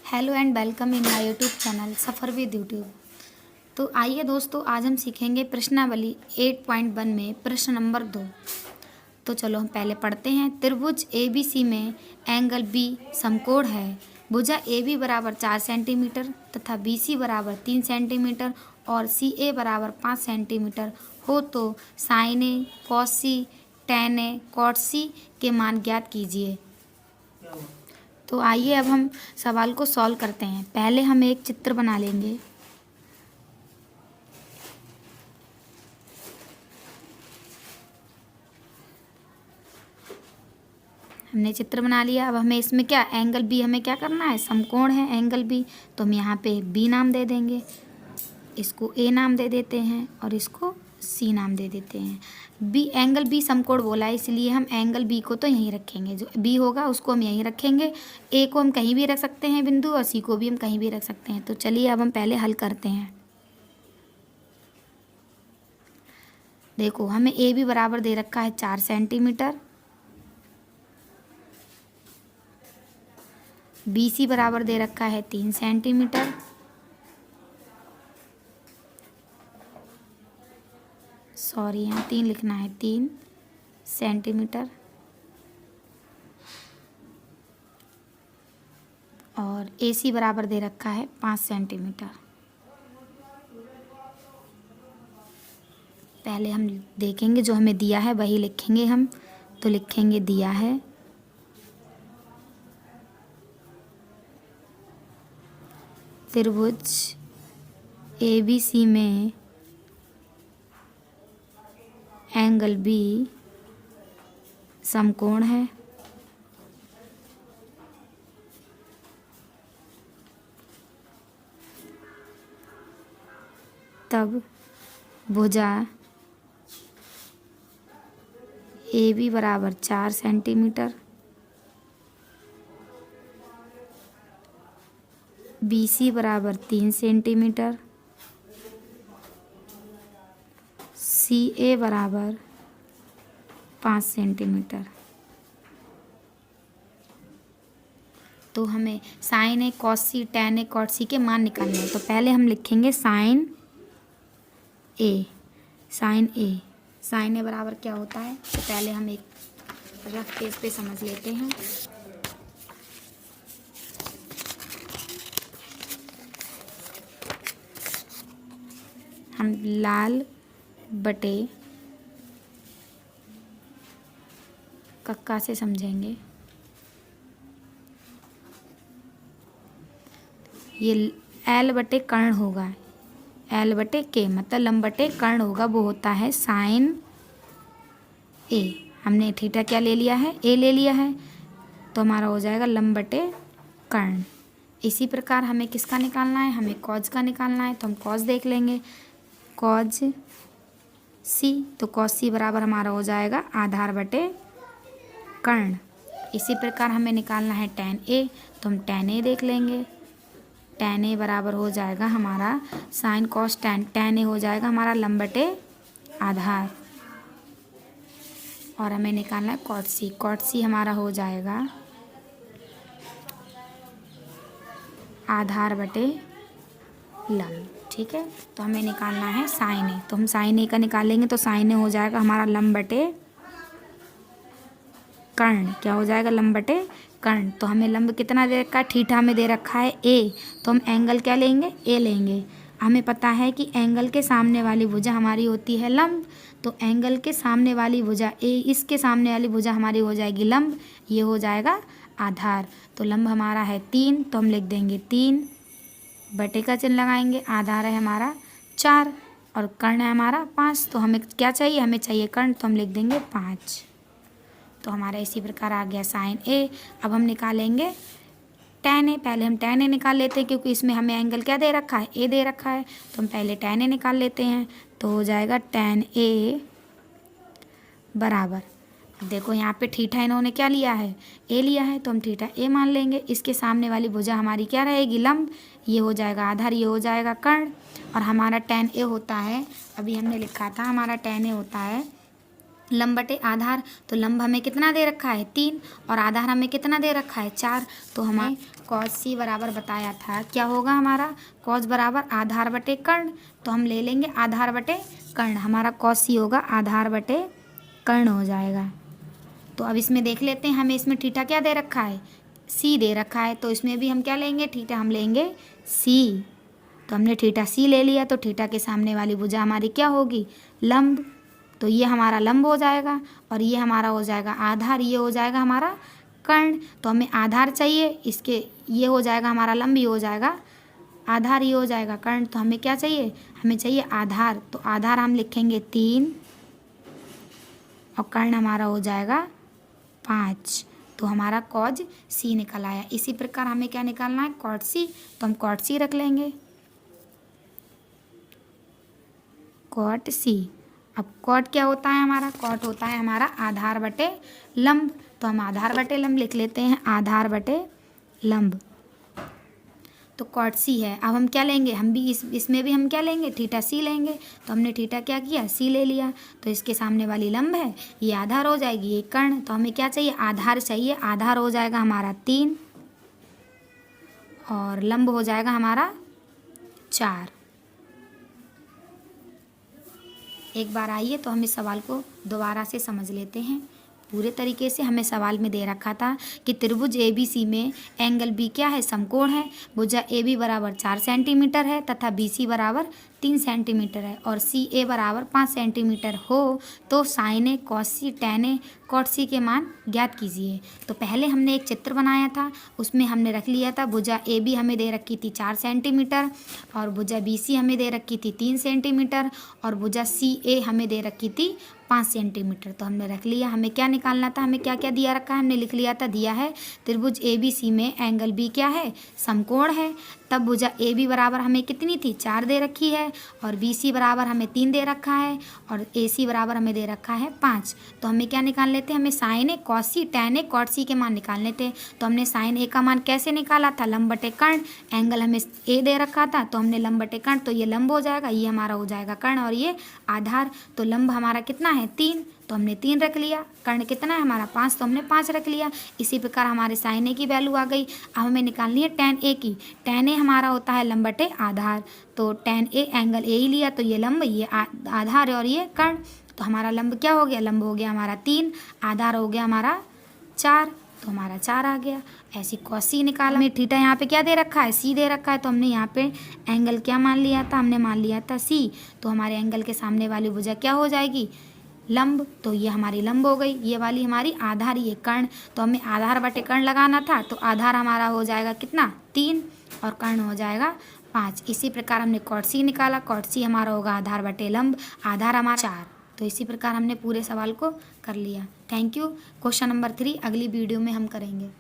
Hello and welcome in my YouTube channel suffer with YouTube. तो आइए दोस्तों, आज हम सीखेंगे प्रश्नावली 8.1 में प्रश्न नंबर 2। तो चलो हम पहले पढ़ते हैं। त्रिभुज ABC में एंगल B समकोण है। भुजा AB बराबर 4 सेंटीमीटर तथा BC बराबर 3 सेंटीमीटर और CA बराबर 5 सेंटीमीटर हो तो sine A, cos C, tan A, cot C के मान ज्ञात कीजिए। तो आइए अब हम सवाल को सॉल्व करते हैं। पहले हम एक चित्र बना लेंगे। हमने चित्र बना लिया। अब हमें इसमें क्या एंगल बी हमें क्या करना है, समकोण है एंगल बी, तो हम यहाँ पे बी नाम दे देंगे, इसको ए नाम दे देते हैं और इसको सी नाम दे देते हैं। बी एंगल बी समकोण बोला है, इसलिए हम एंगल बी को तो यहीं रखेंगे। जो बी होगा उसको हम यहीं रखेंगे। ए को हम कहीं भी रख सकते हैं बिंदु, और सी को भी हम कहीं भी रख सकते हैं। तो चलिए अब हम पहले हल करते हैं। देखो, हमें ए भी बराबर दे रखा है 4 सेंटीमीटर, बी सी बराबर दे रखा है 3 सेंटीमीटर, सॉरी यहाँ 3 लिखना है, 3 सेंटीमीटर, और AC बराबर दे रखा है 5 सेंटीमीटर। पहले हम देखेंगे जो हमें दिया है वही लिखेंगे हम। तो लिखेंगे दिया है त्रिभुज ABC में एंगल B समकोण है। तब भुजा AB बराबर 4 सेंटीमीटर, BC बराबर 3 सेंटीमीटर, CA बराबर 5 सेंटीमीटर। तो हमें sign A, cos C, tan A, cot C के मान निकालने हैं। तो पहले हम लिखेंगे साइन ए। साइन ए बराबर क्या होता है, तो पहले हम एक रफ पेज पे समझ लेते हैं। हम लाल बटे कक्का से समझेंगे। ये एल बटे कर्ण होगा, एल बटे के मतलब लंब बटे कर्ण होगा, वो होता है साइन ए। हमने थीटा क्या ले लिया है, ए ले लिया है, तो हमारा हो जाएगा लंब बटे कर्ण। इसी प्रकार हमें किसका निकालना है, हमें कॉज का निकालना है। तो हम कॉज देख लेंगे, कॉज सी, तो कॉज सी बराबर हमारा हो जाएगा आधार बटे कर्ण। इसी प्रकार हमें निकालना है टैन ए, तो हम टैन ए देख लेंगे। टैन ए बराबर हो जाएगा हमारा sine cos tan, tan A हो जाएगा हमारा लंब बटे आधार। और हमें निकालना है कॉट सी, कॉट सी हमारा हो जाएगा आधार बटे लंब। ठीक है, तो हमें निकालना है साइन ए, तो हम साइन ए का निकालेंगे। तो साइन ए हो जाएगा हमारा लंब बटे कर्ण। क्या हो जाएगा, लंब बटे कर्ण। तो हमें लंब कितना दे रखा है, थीटा में दे रखा है ए, तो हम एंगल क्या लेंगे, ए लेंगे। हमें पता है कि एंगल के सामने वाली भुजा हमारी होती है लंब, तो एंगल के सामने वाली भुजा ए, इसके सामने वाली भुजा हमारी हो जाएगी लंब, ये हो जाएगा आधार। तो लंब हमारा है 3, तो हम लिख देंगे 3, बटे का चिन्ह लगाएंगे, आधार है हमारा 4 और कर्ण है हमारा 5। तो हमें क्या चाहिए, हमें चाहिए कर्ण, तो हम लिख देंगे 5। तो हमारा इसी प्रकार आ गया साइन ए। अब हम निकालेंगे टैन ए। पहले हम टैन ए निकाल लेते हैं, क्योंकि इसमें हमें एंगल क्या दे रखा है, ए दे रखा है। तो हम पहले टैन ए निकाल लेते हैं। तो हो जाएगा टैन ए बराबर, देखो यहाँ पे थीटा इन्होंने क्या लिया है, ए लिया है, तो हम थीटा ए मान लेंगे। इसके सामने वाली भुजा हमारी क्या रहेगी, लंब, ये हो जाएगा आधार, ये हो जाएगा कर्ण। और हमारा टैन ए होता है, अभी हमने लिखा था, हमारा टैन ए होता है लंब बटे आधार। तो लंब हमें कितना दे रखा है 3 और आधार हमें कितना दे रखा है 4, तो हमें कॉस सी बराबर बताया था क्या होगा हमारा, कॉस बराबर आधार बटे कर्ण, तो हम ले लेंगे आधार बटे कर्ण, हमारा कॉस सी होगा आधार बटे कर्ण हो जाएगा। तो अब इसमें देख लेते हैं, हमें इसमें थीटा क्या दे रखा है, सी दे रखा है, तो इसमें भी हम क्या लेंगे, थीटा हम लेंगे सी। तो हमने थीटा सी ले लिया, तो थीटा के सामने वाली भुजा हमारी क्या होगी, लंब, तो ये हमारा लंब हो जाएगा और ये हमारा हो जाएगा आधार, ये हो जाएगा हमारा कर्ण। तो हमें आधार चाहिए, इसके ये हो जाएगा हमारा लंब, ये हो जाएगा आधार, ये हो जाएगा कर्ण। तो हमें क्या चाहिए, हमें चाहिए आधार, तो आधार हम लिखेंगे 3 और कर्ण हमारा हो जाएगा 5। तो हमारा कॉज सी निकल आया। इसी प्रकार हमें क्या निकालना है, कॉट सी, तो हम कॉट सी रख लेंगे, कॉट सी। अब कॉट क्या होता है हमारा, कॉट होता है हमारा आधार बटे लंब, तो हम आधार बटे लंब लिख लेते हैं, आधार बटे लंब, तो कॉट सी है। अब हम क्या लेंगे, हम भी इसमें भी हम क्या लेंगे, थीटा सी लेंगे, तो हमने थीटा क्या किया, सी ले लिया, तो इसके सामने वाली लंब है, ये आधार हो जाएगी, ये कर्ण। तो हमें क्या चाहिए, आधार चाहिए, आधार हो जाएगा हमारा 3 और लंब हो जाएगा हमारा 4। एक बार आइए तो हम इस सवाल को दोबारा से समझ लेते हैं पूरे तरीके से। हमें सवाल में दे रखा था कि त्रिभुज ABC में एंगल B क्या है, समकोण है, भुजा AB बराबर 4 सेंटीमीटर है तथा BC बराबर 3 सेंटीमीटर है और CA बराबर 5 सेंटीमीटर हो तो साइन ए, कॉस सी, टेन ए, कॉट सी के मान ज्ञात कीजिए। तो पहले हमने एक चित्र बनाया था, उसमें हमने रख लिया था भुजा AB हमें दे रखी थी 4 सेंटीमीटर और भुजा BC हमें दे रखी थी 3 सेंटीमीटर और भुजा CA हमें दे रखी थी 5 सेंटीमीटर। तो हमने रख लिया, हमें क्या निकालना था, हमें क्या क्या दिया रखा है, हमने लिख लिया था, दिया है त्रिभुज ABC में एंगल B क्या है, समकोण है। तब भुजा AB बराबर हमें कितनी थी, 4 दे रखी है और BC बराबर हमें 3 दे रखा है और AC बराबर हमें दे रखा है 5। तो हमें क्या निकाल लेते हैं, हमें साइन ए, कॉस सी, टेन ए, कॉट सी के मान निकालने थे। तो हमने साइन ए का मान कैसे निकाला था, लंब बटे कर्ण, एंगल हमें ए दे रखा था तो हमने लंब बटे कर्ण, तो ये लंब हो जाएगा, ये हमारा हो जाएगा कर्ण और ये आधार। तो लंब हमारा कितना है 3, तो हमने 3 रख लिया, कर्ण कितना है हमारा 5, तो हमने 5 रख लिया। इसी प्रकार हमारे साइन ए की वैल्यू आ गई। अब हमें निकालनी है टेन ए की, टेन ए हमारा होता है लंब बटे आधार, तो टेन ए एंगल ए ही लिया, तो ये लंब, ये आधार और ये कर्ण। तो हमारा लंब क्या हो गया, लंब हो गया हमारा 3, आधार हो गया हमारा 4, तो हमारा 4 आ गया। ऐसी कॉस सी निकाला। हमें थीटा यहाँ पे क्या दे रखा है, सी दे रखा है, तो हमने यहाँ पे एंगल क्या मान लिया था, हमने मान लिया था सी। तो हमारे एंगल के सामने वाली भुजा क्या हो जाएगी, लंब, तो ये हमारी लंब हो गई, ये वाली हमारी आधार, ये कर्ण। तो हमें आधार बटे कर्ण लगाना था, तो आधार हमारा हो जाएगा कितना 3 और कर्ण हो जाएगा 5। इसी प्रकार हमने कॉट सी निकाला, कॉट सी हमारा होगा आधार बटे लंब, आधार हमारा 4। तो इसी प्रकार हमने पूरे सवाल को कर लिया। Thank you. क्वेश्चन नंबर 3 अगली वीडियो में हम करेंगे।